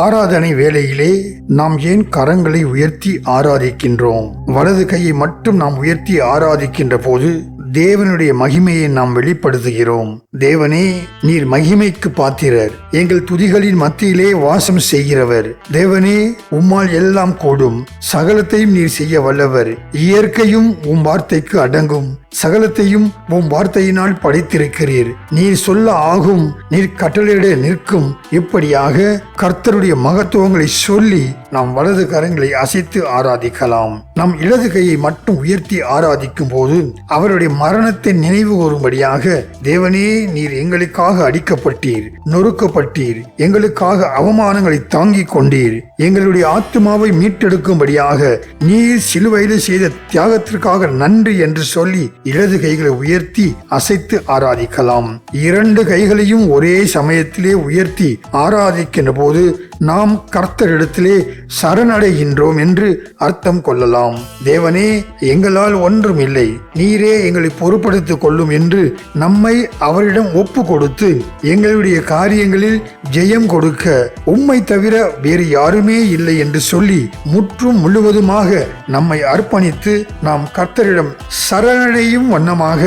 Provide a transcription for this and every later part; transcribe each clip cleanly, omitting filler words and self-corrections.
ஆராதனை வேளையிலே நாம் ஏன் கரங்களை உயர்த்தி ஆராதிக்கின்றோம்? வலது கையை மட்டும் நாம் உயர்த்தி ஆராதிக்கின்ற போது தேவனுடைய மகிமையை நாம் வெளிப்படுத்துகிறோம். தேவனே, நீர் மகிமைக்கு பாத்திரர், எங்கள் துதிகளின் மத்தியிலே வாசம் செய்கிறவர். தேவனே, உம்மால் எல்லாம் கூடும், சகலத்தையும் நீர் செய்ய வல்லவர். இயற்கையும் உம் வார்த்தைக்கு அடங்கும், சகலத்தையும் உம் வார்த்தையினால் படைத்திருக்கிறீர். நீர் சொல்ல ஆகும், நீர் கட்டளையிட நிற்கும். இப்படியாக கர்த்தருடைய மகத்துவங்களை சொல்லி நாம் வலது கரங்களை அசைத்து ஆராதிக்கலாம். நம் இடது கையை மட்டும் உயர்த்தி ஆராதிக்கும் போது அவருடைய மரணத்தை நினைவு கூறும்படியாக, தேவனே, நீர் எங்களுக்காக அடிக்கப்பட்டீர், நொறுக்கப்பட்டீர், எங்களுக்காக அவமானங்களை தாங்கிக் கொண்டீர், எங்களுடைய ஆத்துமாவை மீட்டெடுக்கும்படியாக நீர் சிலுவையில் செய்த தியாகத்திற்காக நன்றி என்று சொல்லி இடது கைகளை உயர்த்தி அசைத்து ஆராதிக்கலாம். இரண்டு கைகளையும் ஒரே சமயத்திலே உயர்த்தி ஆராதிக்கின்ற போது நாம் கர்த்தரிடத்திலே சரணடைகின்றோம் என்று அர்த்தம் கொள்ளலாம். தேவனே, எங்களால் ஒன்றும் இல்லை, நீரே எங்களை பொறுப்படுத்திக் கொள்ளும் என்று நம்மை அவரிடம் ஒப்பு கொடுத்து எங்களுடைய காரியங்களில் ஜெயம் கொடுக்க உம்மை தவிர வேறு யாருமே இல்லை என்று சொல்லி முற்றும் முழுவதுமாக நம்மை அர்ப்பணித்து நாம் கர்த்தரிடம் சரணடையும் வண்ணமாக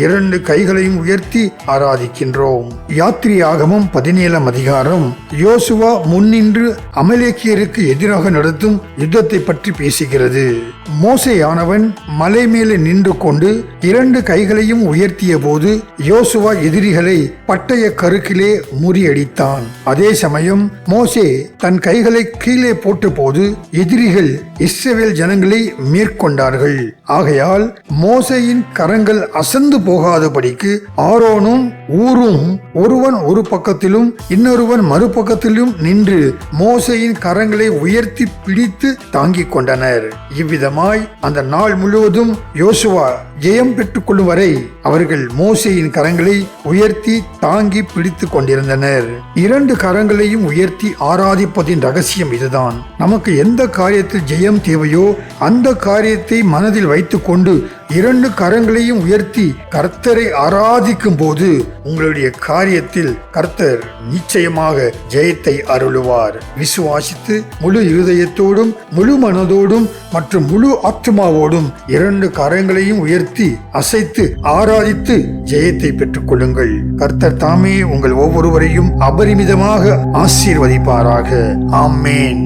இரண்டு கைகளையும் உயர்த்தி ஆராதிக்கின்றோம். யாத்திரையாகமம் 17ஆம் அதிகாரம் யோசுவா முன்னின்று அமலேக்கியருக்கு எதிராக நடத்தும் யுத்தத்தை பற்றி பேசுகிறது. மோசேயானவன் மலை மேலே நின்று கொண்டு இரண்டு கைகளையும் உயர்த்திய போது யோசுவா எதிரிகளை பட்டய கருக்கிலே முறியடித்தான். அதே சமயம் மோசே தன் கைகளை கீழே போட்ட போது எதிரிகள் இஸ்ரவேல் ஜனங்களை மேற்கொண்டார்கள். ஆகையால் மோசேயின் கரங்கள் அசந்து போகாதபடிக்கு ஆரோனும் ஊரும் ஒருவன் ஒரு பக்கத்திலும் இன்னொருவன் மறுபக்கத்திலும் நின்று மோசேயின் கரங்களை உயர்த்தி பிடித்து தாங்கிக் கொண்டனர். இவ்விதமாய் அந்த நாள் முழுவதும் யோசுவா ஜெயம் பெற்றுக் கொள்ளும் வரை அவர்கள் மோசேயின் கரங்களை உயர்த்தி தாங்கி பிடித்துக் கொண்டிருந்தனர். இரண்டு கரங்களையும் உயர்த்தி ஆராதிப்பதின் ரகசியம் இதுதான். நமக்கு எந்த காரியத்தில் ஜெயம் தேவையோ அந்த காரியத்தை மனதில் வைத்துக் கொண்டு இரண்டு கரங்களையும் உயர்த்தி கர்த்தரை ஆராதிக்கும் போது உங்களுடைய காரியத்தில் கர்த்தர் நிச்சயமாக ஜெயத்தை அருளுவார். விசுவாசித்து முழு இருதயத்தோடும் முழு மனதோடும் மற்றும் முழு ஆத்மாவோடும் இரண்டு கரங்களையும் உயர்த்தி அசைத்து ஆராதித்து ஜெயத்தை பெற்றுக் கொள்ளுங்கள். கர்த்தர் தாமே உங்கள் ஒவ்வொருவரையும் அபரிமிதமாக ஆசீர்வதிப்பாராக. ஆமென்.